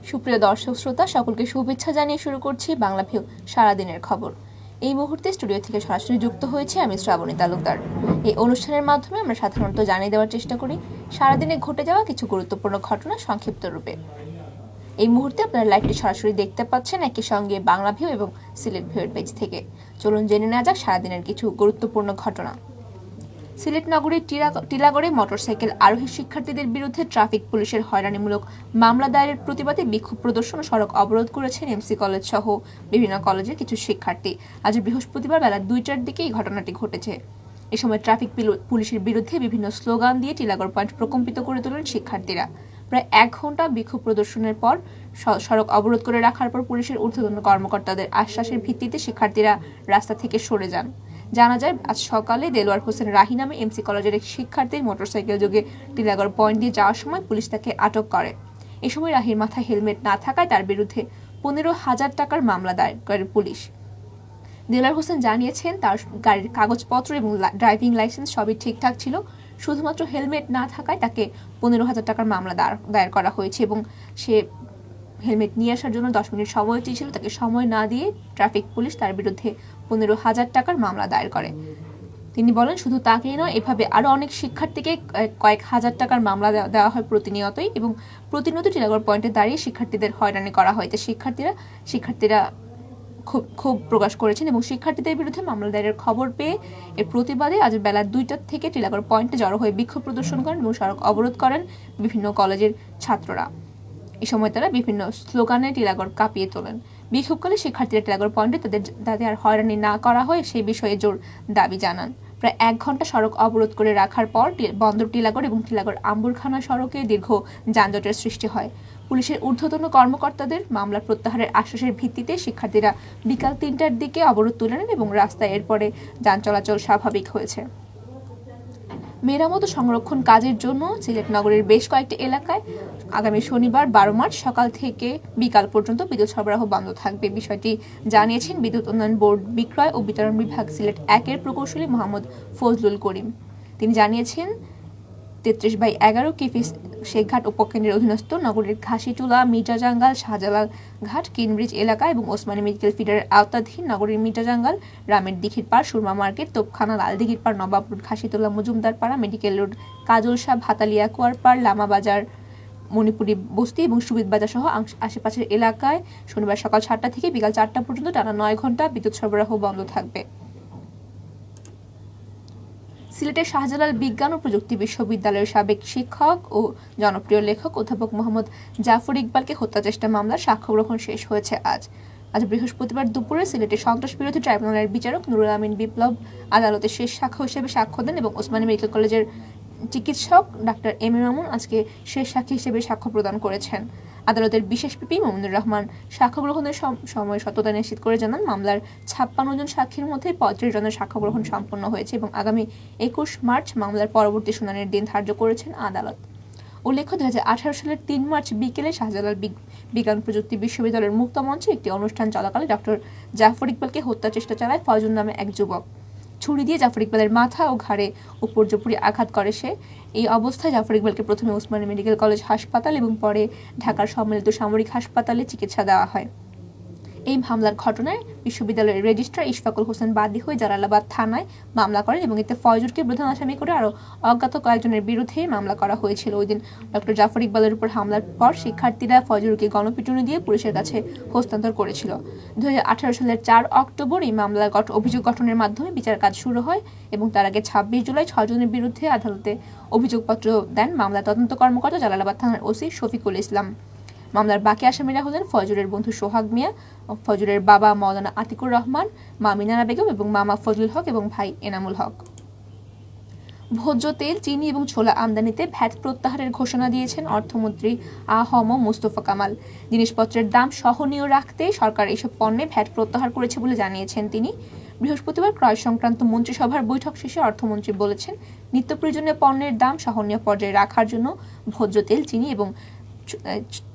সুপ্রিয় দর্শক শ্রোতা সকলকে শুভেচ্ছা জানিয়ে শুরু করছি বাংলা ভিউ সারাদিনের খবর। এই মুহূর্তে স্টুডিও থেকে সরাসরি যুক্ত হয়েছে আমি শ্রাবণী তালুকদার। এই অনুষ্ঠানের মাধ্যমে আমরা সাধারণত জানিয়ে দেওয়ার চেষ্টা করি সারাদিনে ঘটে যাওয়া কিছু গুরুত্বপূর্ণ ঘটনা সংক্ষিপ্ত রূপে। এই মুহূর্তে আপনারা লাইভটি সরাসরি দেখতে পাচ্ছেন একই সঙ্গে বাংলা ভিউ এবং সিলেট ভিউয়ের পেজ থেকে। চলুন জেনে নেওয়া যাক সারাদিনের কিছু গুরুত্বপূর্ণ ঘটনা। সিলেট নগরীর টিলাগড়ে মোটরসাইকেল আরোহী শিক্ষার্থীদের বিরুদ্ধে ট্রাফিক পুলিশের হয়রানিমূলক মামলা দায়েরের প্রতিবাদে বিক্ষোভ প্রদর্শন ও সড়ক অবরোধ করেছেন এমসি কলেজ সহ বিভিন্ন কলেজের কিছু শিক্ষার্থী। আজ বৃহস্পতিবার বেলা 2টার দিকে এই ঘটনাটি ঘটেছে। এ সময় ট্রাফিক পুলিশের বিরুদ্ধে বিভিন্ন স্লোগান দিয়ে টিলাগড় পয়েন্ট প্রকম্পিত করে তোলেন শিক্ষার্থীরা। প্রায় 1 ঘন্টা বিক্ষোভ প্রদর্শনের পর সড়ক অবরোধ করে রাখার পর পুলিশের ঊর্ধ্বতন কর্মকর্তাদের আশ্বাসের ভিত্তিতে শিক্ষার্থীরা রাস্তা থেকে সরে যান। জানা যায় আজ সকালে দেলোয়ার হোসেন রাহি নামে এমসি কলেজের এক শিক্ষার্থীর মোটরসাইকেল যোগে টিলাগড় পয়েন্ট দিয়ে যাওয়ার সময় পুলিশ তাকে আটক করে। এ সময় রাহির মাথায় হেলমেট না থাকায় তার বিরুদ্ধে 15,000 টাকার মামলা দায়ের করে পুলিশ। দেলোয়ার হোসেন জানিয়েছেন তার গাড়ির কাগজপত্র এবং ড্রাইভিং লাইসেন্স সবই ঠিকঠাক ছিল, শুধুমাত্র হেলমেট না থাকায় তাকে 15,000 টাকার মামলা দায়ের করা হয়েছে এবং সে হেলমেট নিয়ে আসার জন্য 10 মিনিট সময় চেয়েছিল, তাকে সময় না দিয়ে ট্রাফিক পুলিশ তার বিরুদ্ধে 15,000 টাকার মামলা দায়ের করে। তিনি বলেন শুধু তাকেই নয়, এভাবে আরও অনেক শিক্ষার্থীকে কয়েক হাজার টাকার মামলা দেওয়া হয় প্রতিনিয়তই এবং প্রতিনিয়ত টিলাগড় পয়েন্টে দাঁড়িয়ে শিক্ষার্থীদের হয়রানি করা হয়। শিক্ষার্থীরা ক্ষোভ প্রকাশ করেছেন এবং শিক্ষার্থীদের বিরুদ্ধে মামলা দায়েরের খবর পেয়ে এর প্রতিবাদে আজ বেলা 2টা থেকে টিলাগড় পয়েন্টে জড়ো হয়ে বিক্ষোভ প্রদর্শন করেন এবং সড়ক অবরোধ করেন বিভিন্ন কলেজের ছাত্ররা। এই সময় তারা বিভিন্ন স্লোগানে টিলাগড় কাঁপিয়ে তোলেন। বিক্ষোভকালে শিক্ষার্থীরা টিলাগড় পয়েন্টে তাদের আর হয়রানি না করা হয় সেই বিষয়ে জোর দাবি জানান। প্রায় 1 ঘন্টা সড়ক অবরোধ করে রাখার পর বন্দর টিলাগড় এবং টিলাগড় আম্বুরখানা সড়কে দীর্ঘ যানজটের সৃষ্টি হয়। পুলিশের ঊর্ধ্বতন কর্মকর্তাদের মামলা প্রত্যাহারের আশ্বাসের ভিত্তিতে শিক্ষার্থীরা বিকাল 3টার দিকে অবরোধ তুলে নেন এবং রাস্তায় এরপরে যান চলাচল স্বাভাবিক হয়েছে। মেরামত ও সংরক্ষণ কাজের জন্য সিলেট নগরের বেশ কয়েকটি এলাকায় আগামী শনিবার 12 মার্চ সকাল থেকে বিকাল পর্যন্ত বিদ্যুৎ সরবরাহ বন্ধ থাকবে। বিষয়টি জানিয়েছেন বিদ্যুৎ উন্নয়ন বোর্ড বিক্রয় ও বিতরণ বিভাগ সিলেট 1-এর প্রকৌশলী মোহাম্মদ ফজলুল করিম। তিনি জানিয়েছেন 33/11 কিফি শেখঘাট উপকেন্দ্রের অধীনস্থ নগরীর ঘাসিটুলা, মির্জাজাঙ্গাল, শাহজালাল ঘাট, কিনব্রিজ এলাকা এবং ওসমানী মেডিকেল ফিডারের আওতাধীন নগরীর মির্জাজাঙ্গাল, রামের দিঘির পাড়, সুরমা মার্কেট, তোপখানা, লালদিঘির পাড়, নবাব রোড, ঘাসিটুলা, মজুমদার পাড়া, মেডিকেল রোড, কাজল শাহ, ভাতালিয়া, কুয়ারপাড়, লামা বাজার, মণিপুরি বস্তি এবং সুবিদ বাজার সহ আশেপাশের এলাকায় শনিবার সকাল 7টা থেকে বিকাল 4টা পর্যন্ত টানা 9 ঘন্টা বিদ্যুৎ সরবরাহ বন্ধ থাকবে। সিলেটের শাহজালাল বিজ্ঞান ও প্রযুক্তি বিশ্ববিদ্যালয়ের সাবেক শিক্ষক ও জনপ্রিয় লেখক অধ্যাপক মোহাম্মদ জাফর ইকবালকে হত্যাচেষ্টা মামলার সাক্ষ্য গ্রহণ শেষ হয়েছে আজ বৃহস্পতিবার দুপুরে সিলেটের সন্ত্রাস বিরোধী ট্রাইব্যুনালের বিচারক নুরুল আমিন বিপ্লব আদালতে শেষ সাক্ষ্য হিসেবে সাক্ষ্য দেন এবং ওসমানী মেডিকেল কলেজের চিকিৎসক ডাক্তার এম এ মামুন আজকে শেষ সাক্ষী হিসেবে সাক্ষ্য প্রদান করেছেন। আদালতের বিশেষ পিপি মোমিনুর রহমান সাক্ষ্য গ্রহণের সময় সত্যতা নিশ্চিত করে জানান, মামলার 56 জন সাক্ষীর মধ্যে 35 জনের সাক্ষ্য গ্রহণ সম্পন্ন হয়েছে এবং আগামী 21 মার্চ মামলার পরবর্তী শুনানির দিন ধার্য করেছেন আদালত। উল্লেখ্য 2018 সালের 3 মার্চ বিকেলে শাহজালাল বিজ্ঞান প্রযুক্তি বিশ্ববিদ্যালয়ের মুক্ত মঞ্চে একটি অনুষ্ঠান চলাকালে ডক্টর জাফর ইকবালকে হত্যা চেষ্টা চালায় ফয়জুল নামে এক যুবক। ছুরি দিয়ে জাফর ইকবালের মাথা ও ঘাড়ে উপর্যুপরি আঘাত করে সে। এই অবস্থায় জাফর ইকবালকে প্রথমে ওসমানী মেডিকেল কলেজ হাসপাতাল এবং পরে ঢাকার সম্মিলিত সামরিক হাসপাতালে চিকিৎসা দেওয়া হয়। এই হামলার ঘটনায় বিশ্ববিদ্যালয়ের রেজিস্ট্রার ইশফাকুল হোসেন বাদী হয়ে জালালাবাদ থানায় মামলা করেন এবং এতে ফয়জুরকে প্রধান আসামি করে আরও অজ্ঞাত কয়েকজনের বিরুদ্ধে মামলা করা হয়েছিল। ওই দিন ডক্টর জাফর ইকবালের উপর হামলার পর শিক্ষার্থীরা ফয়জুরকে গণপিটুনি দিয়ে পুলিশের কাছে হস্তান্তর করেছিল। 2018 সালের 4 অক্টোবর এই মামলার অভিযোগ গঠনের মাধ্যমে বিচার কাজ শুরু হয় এবং তার আগে 26 জুলাই 6 জনের বিরুদ্ধে আদালতে অভিযোগপত্র দেন মামলার তদন্ত কর্মকর্তা জালালাবাদ থানার ওসি শফিকুল ইসলাম। মামলার বাকি আসামিরা হলেন ফজরের বন্ধু সোহাগ মিয়া, ফজরের বাবা মাওলানা আতিকুর রহমান, মা মিনারা বেগম এবং মামা ফজলুল হক এবং ভাই এনামুল হক। ভোজ্য তেল, চিনি এবং ছোলা আমদানিতে ভ্যাট প্রত্যাহারের ঘোষণা দিয়েছেন অর্থমন্ত্রী আ.হ.ম মুস্তফা কামাল। জিনিসপত্রের দাম সহনীয় রাখতে সরকার এসব পণ্যে ভ্যাট প্রত্যাহার করেছে বলে জানিয়েছেন তিনি। বৃহস্পতিবার ক্রয় সংক্রান্ত মন্ত্রিসভার বৈঠক শেষে অর্থমন্ত্রী বলেছেন, নিত্য প্রয়োজনীয় পণ্যের দাম সহনীয় পর্যায়ে রাখার জন্য ভোজ্য তেল, চিনি এবং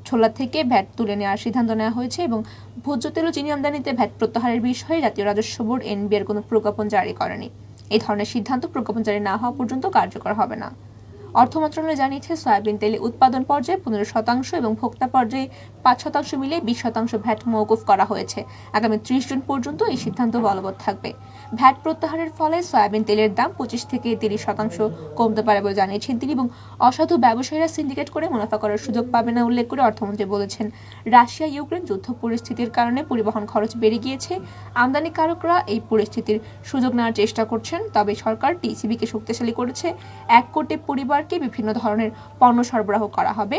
ছোলা থেকে ভ্যাট তুলে নেওয়ার সিদ্ধান্ত নেওয়া হয়েছে এবং ভোজ্য তেল ও চিনি আমদানিতে ভ্যাট প্রত্যাহারের বিষয়ে জাতীয় রাজস্ব বোর্ড এনবিআর কোনো প্রজ্ঞাপন জারি করেনি। এই ধরনের সিদ্ধান্ত প্রজ্ঞাপন জারি না হওয়া পর্যন্ত কার্যকর হবে না। অর্থ মন্ত্রণালয় জানিয়েছে, সয়াবিন তেলে উৎপাদন পর্যায়ে 15% এবং ভোক্তা পর্যায়ে 5% মিলিয়ে 20% ভ্যাট মওকুফ করা হয়েছে। আগামী 30 জুন পর্যন্ত এই সিদ্ধান্ত বলবৎ থাকবে। ভ্যাট প্রত্যাহারের ফলে সয়াবিন তেলের দাম 25 থেকে 30% কমতে পারে বলে জানিয়েছেন তিনি, এবং অসাধু ব্যবসায়ীরা সিন্ডিকেট করে মুনাফা করার সুযোগ পাবে না উল্লেখ করে অর্থমন্ত্রী বলেছেন, রাশিয়া ইউক্রেন যুদ্ধ পরিস্থিতির কারণে পরিবহন খরচ বেড়ে গিয়েছে। আমদানিকারকরা এই পরিস্থিতির সুযোগ নেওয়ার চেষ্টা করছেন। তবে সরকার টিসিবিকে শক্তিশালী করেছে। 1 কোটি পরিবারকে বিভিন্ন ধরনের পণ্য সরবরাহ করা হবে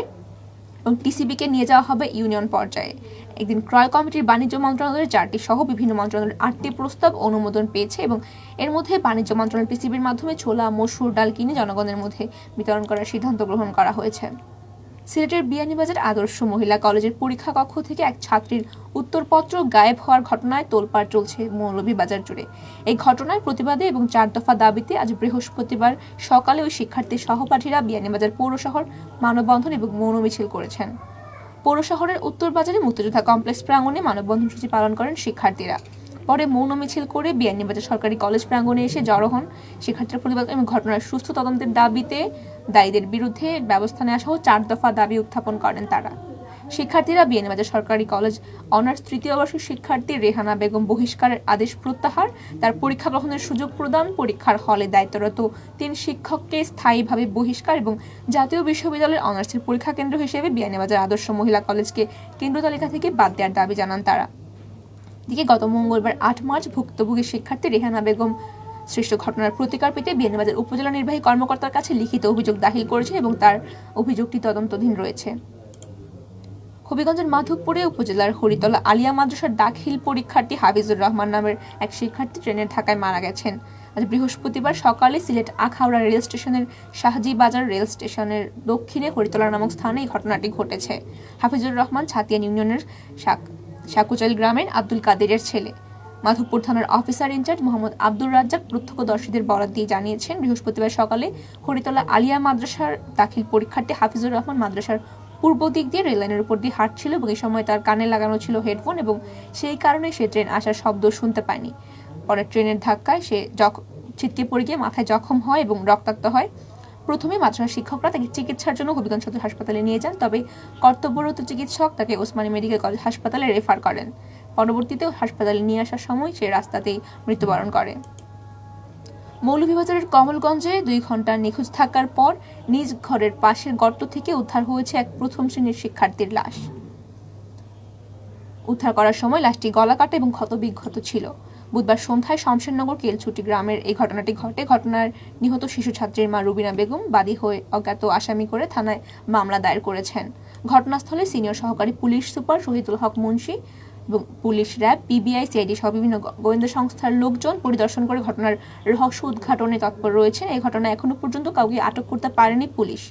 এবং টিসিবিকে নিয়ে যাওয়া হবে ইউনিয়ন পর্যায়ে। একদিন ক্রয় কমিটির বাণিজ্য মন্ত্রণালয়ের 4টি সহ বিভিন্ন মন্ত্রণালয়ের 8টি প্রস্তাব অনুমোদন পেয়েছে এবং এর মধ্যে বাণিজ্য মন্ত্রণালয় টিসিবির মাধ্যমে ছোলা, মসুর ডাল কিনে জনগণের মধ্যে বিতরণ করার সিদ্ধান্ত গ্রহণ করা হয়েছে। সিলেটের বিয়ানীবাজার আদর্শ মহিলা কলেজের পরীক্ষা কক্ষ থেকে এক ছাত্রীর উত্তরপত্র গায়েব হওয়ার ঘটনায় তোলপাড় চলছে মৌলভীবাজার জুড়ে। এই ঘটনার প্রতিবাদে এবং 4 দফা দাবিতে আজ বৃহস্পতিবার সকালে ওই শিক্ষার্থীর সহপাঠীরা বিয়ানীবাজার পৌর শহর মানববন্ধন এবং মৌন মিছিল করেছেন। পৌর শহরের উত্তর বাজারে মুক্তিযোদ্ধা কমপ্লেক্স প্রাঙ্গণে মানববন্ধন সূচি পালন করেন শিক্ষার্থীরা। পরে মৌন মিছিল করে বিয়ানীবাজার সরকারি কলেজ প্রাঙ্গণে এসে জড়ো হন শিক্ষার্থীরা। প্রতিবাদ এবং ঘটনার সুষ্ঠু তদন্তের দাবিতে দায়ীদের বিরুদ্ধে ব্যবস্থা নেওয়া সহ 4 দফা দাবি উত্থাপন করেন তারা। শিক্ষার্থীরা বিয়ানীবাজার সরকারি কলেজ অনার্স 3য় বর্ষের শিক্ষার্থী রেহানা বেগম বহিষ্কারের আদেশ প্রত্যাহার, তার পরীক্ষা গ্রহণের সুযোগ প্রদান, পরীক্ষার হলে দায়িত্বরত 3 শিক্ষককে স্থায়ীভাবে বহিষ্কার এবং জাতীয় বিশ্ববিদ্যালয়ের অনার্সের পরীক্ষা কেন্দ্র হিসেবে বিয়ানীবাজার আদর্শ মহিলা কলেজকে কেন্দ্র তালিকা থেকে বাদ দেওয়ার দাবি জানান তারা। দিকে গত মঙ্গলবার 8 মার্চ ভুক্তভোগী শিক্ষার্থী রেহানা বেগম সৃষ্ট ঘটনার প্রতিকার পেতে বিয়ানীবাজার উপজেলা নির্বাহী কর্মকর্তার কাছে লিখিত অভিযোগ দাখিল করেছে এবং তার অভিযোগটি তদন্তাধীন রয়েছে। হবিগঞ্জের মাধবপুরে উপজেলার হরিতলা আলিয়া মাদ্রাসার দাখিল পরীক্ষার্থী হাফিজুর রহমান নামের এক শিক্ষার্থী ট্রেনের ধাক্কায় মারা গেছেন। আজ বৃহস্পতিবার সকালে সিলেট আখাউড়া রেল স্টেশনের শাহজি বাজার রেল স্টেশনের দক্ষিণে হরিতলা নামক স্থানে এই ঘটনাটি ঘটেছে। হাফিজুর রহমান ছাতিয়ান ইউনিয়নের শাকুচাইল গ্রামের আব্দুল কাদেরের ছেলে। মাধবপুর থানার অফিসার ইনচার্জ মোহাম্মদ আব্দুর রাজ্জাক প্রত্যক্ষদর্শীদের বরাত দিয়ে জানিয়েছেন, বৃহস্পতিবার সকালে হরিতলা আলিয়া মাদ্রাসার দাখিল পরীক্ষার্থী হাফিজুর রহমান মাদ্রাসার পূর্ব দিক দিয়ে রেললাইনের উপর দিয়ে হাঁটছিল এবং এই সময় তার কানে লাগানো ছিল হেডফোন এবং সেই কারণে সে ট্রেন আসার শব্দ শুনতে পায়নি। পরে ট্রেনের ধাক্কায় সে ছিটকে পড়ে গিয়ে মাথায় জখম হয় এবং রক্তাক্ত হয়। প্রথমে মাদ্রাসার শিক্ষকরা তাকে চিকিৎসার জন্য হবিগঞ্জ সদর হাসপাতালে নিয়ে যান, তবে কর্তব্যরত চিকিৎসক তাকে ওসমানী মেডিকেল কলেজ হাসপাতালে রেফার করেন। পরবর্তীতে হাসপাতালে নিয়ে আসার সময় সে রাস্তাতেই মৃত্যুবরণ করে। মৌলভীবাজারের কমলগঞ্জে 2 ঘন্টা নিখোঁজ থাকার পর নিজ ঘরের পাশের গর্ত থেকে উদ্ধার হয়েছে এক প্রথম শ্রেণীর শিক্ষার্থীর লাশ। উদ্ধার করার সময় লাশটি গলাকাটা এবং ক্ষতবিক্ষত ছিল। বুধবার সন্ধ্যায় শমশেরনগর কেলছুটি গ্রামের এই ঘটনাটি ঘটে। ঘটনার নিহত শিশু ছাত্রীর মা রুবিনা বেগম বাদী হয়ে অজ্ঞাত আসামি করে থানায় মামলা দায়ের করেছেন। ঘটনাস্থলে সিনিয়র সহকারী পুলিশ সুপার শহীদুল হক মুন্সি এবং পুলিশ, র্যাব, পিবিআই, সিআইডি সহ বিভিন্ন গোয়েন্দা সংস্থার লোকজন পরিদর্শন করে ঘটনার রহস্য উদ্ঘাটনে তৎপর রয়েছেন। এই ঘটনায় এখনো পর্যন্ত কাউকে আটক করতে পারেনি পুলিশ।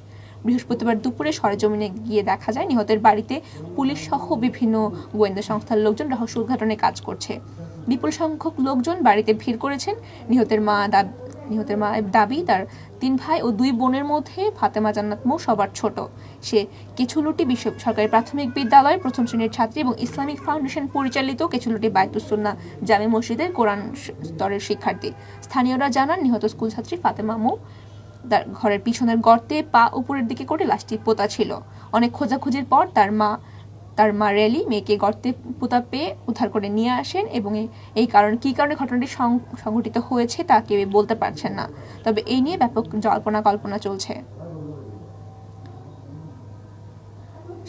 বৃহস্পতিবার দুপুরে সরেজমিনে গিয়ে দেখা যায় নিহতের বাড়িতে পুলিশ সহ বিভিন্ন গোয়েন্দা সংস্থার লোকজন রহস্য উদ্ঘাটনে কাজ করছে। বিপুল সংখ্যক লোকজন বাড়িতে ভিড় করেছেন। নিহতের মা দাবি তার 3 ভাই ও 2 বোনের মধ্যে ফাতেমা জান্নাত মৌ সবার ছোট। সে কেছুলুটি সরকারি প্রাথমিক বিদ্যালয়ের প্রথম শ্রেণীর ছাত্রী এবং ইসলামিক ফাউন্ডেশন পরিচালিত কেছুলুটি বায়তুস সুন্নাহ জামে মসজিদের কোরআন স্তরের শিক্ষার্থী। স্থানীয়রা জানান, নিহত স্কুল ছাত্রী ফাতেমা মৌ তার ঘরের পিছনের গর্তে পা উপরের দিকে করে লাশটি পোতা ছিল। অনেক খোঁজাখুঁজির পর তার মা রেলি মেয়েকে গর্তে পোতা পেয়ে উদ্ধার করে নিয়ে আসেন এবং এই কী কারণে ঘটনাটি সংঘটিত হয়েছে তা কেউ বলতে পারছেন না। তবে এই নিয়ে ব্যাপক জল্পনা কল্পনা চলছে।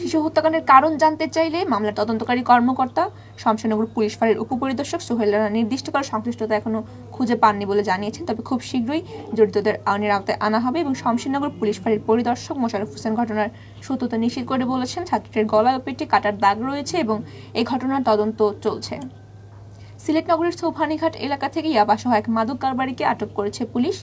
শিশু হত্যাকাণ্ডের কারণ জানতে চাইলে মামলার তদন্তকারী কর্মকর্তা শমশেরনগর পুলিশ ফাঁড়ির উপপরিদর্শক সোহেল রানা নির্দিষ্ট করা সংশ্লিষ্টতা এখনো খুঁজে পাননি বলে জানিয়েছেন। তবে খুব শীঘ্রই জড়িতদের আইনের আওতায় আনা হবে এবং শমশেরনগর পুলিশ ফাঁড়ির পরিদর্শক মোশাররফ হোসেন ঘটনার সত্যতা নিশ্চিত করে বলেছেন, ছাত্রীর গলায় ও পেটে কাটার দাগ রয়েছে এবং এই ঘটনার তদন্ত চলছে। সিলেট নগরীর সোভানীঘাট এলাকা থেকে ইয়াবাসহ এক মাদক কারবারিকে আটক করেছে পুলিশ।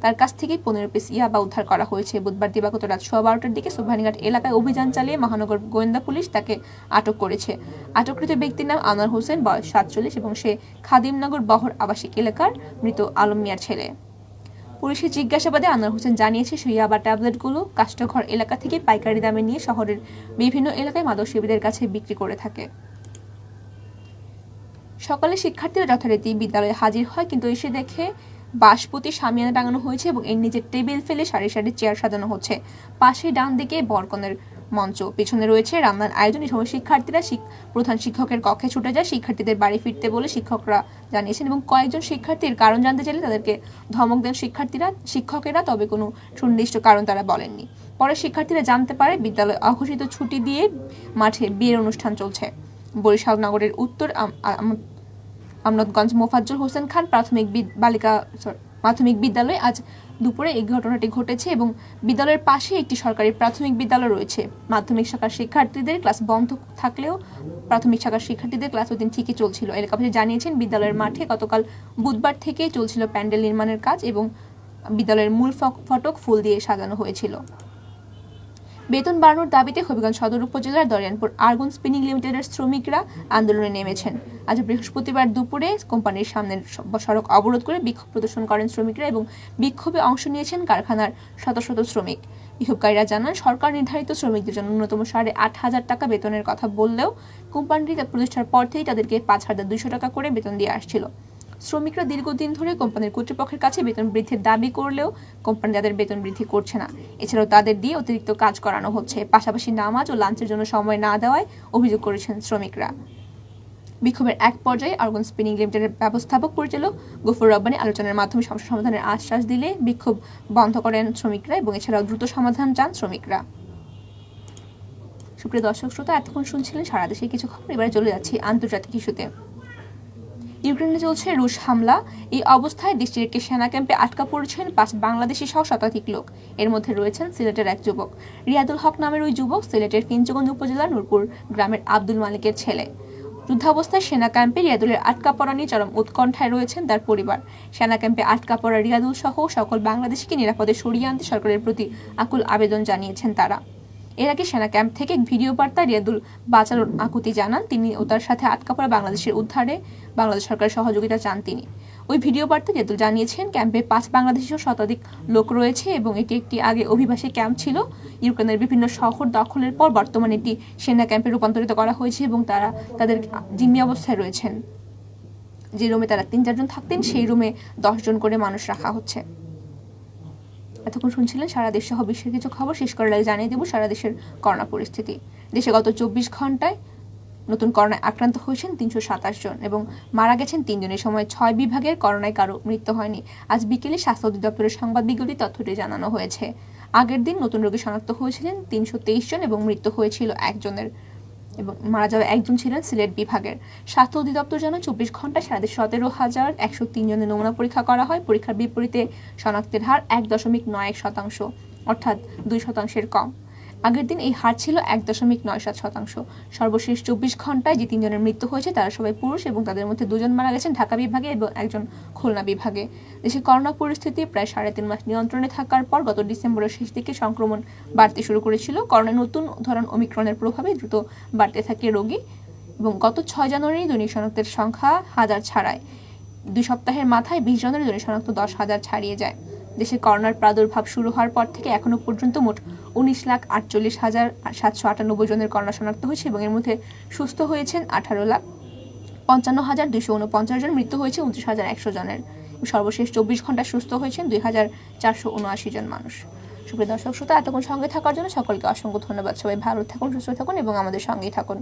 তার কাছ থেকে 15 পিস ইয়াবা উদ্ধার করা হয়েছে। বুধবার দিবাগত রাত 12:15টার দিকে সোভানীঘাট এলাকায় অভিযান চালিয়ে মহানগর গোয়েন্দা পুলিশ তাকে আটক করেছে। আটককৃত ব্যক্তির নাম আনোয়ার হোসেন, বয়স 47 এবং সে খাদিমনগর বহর আবাসিক এলাকার মৃত আলম মিয়ার ছেলে। পুলিশের জিজ্ঞাসাবাদে আনোয়ার হোসেন জানিয়েছে, সে ইয়াবা ট্যাবলেটগুলো কাষ্ঠঘর এলাকা থেকে পাইকারি দামে নিয়ে শহরের বিভিন্ন এলাকায় মাদক সেবীদের কাছে বিক্রি করে থাকে। সকালে শিক্ষার্থীরা যথারীতি বিদ্যালয়ে হাজির হয়, কিন্তু এসে দেখে বাঁশপতি সামিয়ানা টাঙানো হয়েছে এবং এর নিচে টেবিল ফেলে সারি সারি চেয়ার সাজানো হচ্ছে। পাশে ডান দিকে বরকনের মঞ্চ, পেছনে রয়েছে রান্নার আয়োজন। এই সময় শিক্ষার্থীরা প্রধান শিক্ষকের কক্ষে ছুটে যায় শিক্ষার্থীদের বাড়ি ফিরতে বলে শিক্ষকরা জানিয়েছেন, এবং কয়েকজন শিক্ষার্থীর কারণ জানতে চাইলে তাদেরকে ধমক দেন শিক্ষকেরা, তবে কোনো সুনির্দিষ্ট কারণ তারা বলেননি। পরে শিক্ষার্থীরা জানতে পারে বিদ্যালয় অঘোষিত ছুটি দিয়ে মাঠে বিয়ের অনুষ্ঠান চলছে। বরিশাল নগরের উত্তর আমনতগঞ্জ মোফাজ্জল হোসেন খান মাধ্যমিক বিদ্যালয়ে আজ দুপুরে এই ঘটনাটি ঘটেছে এবং বিদ্যালয়ের পাশে একটি সরকারি প্রাথমিক বিদ্যালয় রয়েছে। মাধ্যমিক শাখার শিক্ষার্থীদের ক্লাস বন্ধ থাকলেও প্রাথমিক শাখার শিক্ষার্থীদের ক্লাস ওই দিন ঠিকই চলছিল। এলাকাবাসী জানিয়েছেন বিদ্যালয়ের মাঠে গতকাল বুধবার থেকে চলছিল প্যান্ডেল নির্মাণের কাজ এবং বিদ্যালয়ের মূল ফটক ফুল দিয়ে সাজানো হয়েছিল। বেতন বাড়ানোর দাবিতে হবিগঞ্জ সদর উপজেলার দরিয়ানপুর আর্গন স্পিনিং লিমিটেডের শ্রমিকরা আন্দোলনে নেমেছেন। আজ বৃহস্পতিবার দুপুরে কোম্পানির সামনের সড়ক অবরোধ করে বিক্ষোভ প্রদর্শন করেন শ্রমিকরা এবং বিক্ষোভে অংশ নিয়েছেন কারখানার শত শত শ্রমিক। বিক্ষোভকারীরা জানান, সরকার নির্ধারিত শ্রমিকদের জন্য ন্যূনতম 8,500 টাকা বেতনের কথা বললেও কোম্পানিটি প্রতিষ্ঠার পর থেকেই তাদেরকে 5,200 টাকা করে বেতন দিয়ে আসছিল। শ্রমিকরা দীর্ঘদিন ধরে কোম্পানির কর্তৃপক্ষের কাছে বেতন বৃদ্ধির দাবি করলেও কোম্পানি তাদের বেতন বৃদ্ধি করছে না। এছাড়াও তাদের দিয়ে অতিরিক্ত কাজ করানো হচ্ছে, পাশাপাশি নামাজ ও লাঞ্চের জন্য সময় না দেওয়ায় অভিযোগ করেছেন শ্রমিকরা। বিক্ষোভের এক পর্যায়ে আর্গন স্পিনিং লিমিটেডের ব্যবস্থাপক পরিচালক গফুর রব্বানী আলোচনার মাধ্যমে সমস্যা সমাধানের আশ্বাস দিলে বিক্ষোভ বন্ধ করেন শ্রমিকরা এবং এছাড়াও দ্রুত সমাধান চান শ্রমিকরা। সুপ্রিয় দর্শক শ্রোতা, এতক্ষণ শুনছিলেন সারা দেশের কিছু খবর। এবারে চলে যাচ্ছি আন্তর্জাতিক ইস্যুতে। ইউক্রেনে চলছে রুশ হামলা। এই অবস্থায় দেশটির একটি সেনা ক্যাম্পে আটকা পড়েছেন 5 বাংলাদেশি সহ শতাধিক লোক। এর মধ্যে রয়েছেন সিলেটের এক যুবক। রিয়াদুল হক নামের ওই যুবক সিলেটের ফিঞ্চগঞ্জ উপজেলার নূরপুর গ্রামের আব্দুল মালিকের ছেলে। যুদ্ধাবস্থায় সেনা ক্যাম্পে রিয়াদুলের আটকা পড়া নিয়ে চরম উৎকণ্ঠায় রয়েছেন তার পরিবার। সেনা ক্যাম্পে আটকা পড়া রিয়াদুল সহ সকল বাংলাদেশিকে নিরাপদে সরিয়ে আনতে সরকারের প্রতি আকুল আবেদন জানিয়েছেন তারা। এর আগে সেনা ক্যাম্প থেকে ভিডিও বার্তা রিয়াদুল বাঁচানোর আকুতি জানান তিনি ও তার সাথে আটকা পড়া বাংলাদেশের উদ্ধারে বাংলাদেশ সরকারের সহযোগিতা চান তিনি। ওই ভিডিও বার্তা রিয়াদুল জানিয়েছেন ক্যাম্পে 5 বাংলাদেশি সহ শতাধিক লোক রয়েছে এবং এটি একটি আগে অভিবাসী ক্যাম্প ছিল। ইউক্রেনের বিভিন্ন শহর দখলের পর বর্তমানে এটি সেনা ক্যাম্পে রূপান্তরিত করা হয়েছে এবং তারা তাদের জিম্মি অবস্থায় রয়েছেন। যে রুমে তারা 3-4 জন থাকতেন সেই রুমে 10 জন করে মানুষ রাখা হচ্ছে। এতক্ষণ শুনছিলেন সারা দেশ সহ বিশ্বের কিছু খবর। শেষ করার আগে জানিয়ে দেব সারা দেশের করোনা পরিস্থিতি। দেশে গত 24 ঘন্টায় নতুন করোনায় আক্রান্ত হয়েছেন 327 জন এবং মারা গেছেন 3 জন। এই সময় 6 বিভাগের করোনায় কারো মৃত্যু হয়নি। আজ বিকেলে স্বাস্থ্য অধিদপ্তরের সংবাদ বিজ্ঞপ্তি তথ্যটি জানানো হয়েছে। আগের দিন নতুন রোগী শনাক্ত হয়েছিলেন 323 জন এবং মৃত্যু হয়েছিল 1 জনের এবং মারা যাওয়া 1 জন ছিলেন সিলেট বিভাগের। স্বাস্থ্য অধিদপ্তর জানায় 24 ঘন্টায় সারা দেশে 17,103 জনের নমুনা পরীক্ষা করা হয়। পরীক্ষার বিপরীতে শনাক্তের হার 1.91%, অর্থাৎ 2% কম। আগের দিন এই হার ছিল 1.97%। সর্বশেষ 24 ঘন্টায় যে 3 জনের মৃত্যু হয়েছে তারা সবাই পুরুষ এবং তাদের মধ্যে 2 জন মারা গেছেন ঢাকা বিভাগে এবং 1 জন খুলনা বিভাগে। দেশে করোনা পরিস্থিতি প্রায় 3.5 মাস নিয়ন্ত্রণে থাকার পর গত ডিসেম্বরের শেষ দিকে সংক্রমণ বাড়তে শুরু করেছিল। করোনার নতুন ধরন ওমিক্রনের প্রভাবে দ্রুত বাড়তে থাকে রোগী এবং গত 6 জানুয়ারি দৈনিক শনাক্তের সংখ্যা 1000 ছাড়ায়। 2 সপ্তাহের মাথায় 20 জানুয়ারি দৈনিক শনাক্ত 10,000 ছাড়িয়ে যায়। দেশে করোনার প্রাদুর্ভাব শুরু হওয়ার পর থেকে এখনো পর্যন্ত মোট 19,48,798 জনের করোনা শনাক্ত হয়েছে এবং এর মধ্যে সুস্থ হয়েছেন 18,55,249 জন, মৃত্যু হয়েছে 29,100 জনের। সর্বশেষ 24 ঘন্টা সুস্থ হয়েছেন 2,479 জন মানুষ। সুপ্রিয় দর্শক শ্রোতা, এতক্ষণ সঙ্গে থাকার জন্য সকলকে অসংখ্য ধন্যবাদ। সবাই ভালো থাকুন, সুস্থ থাকুন এবং আমাদের সঙ্গেই থাকুন।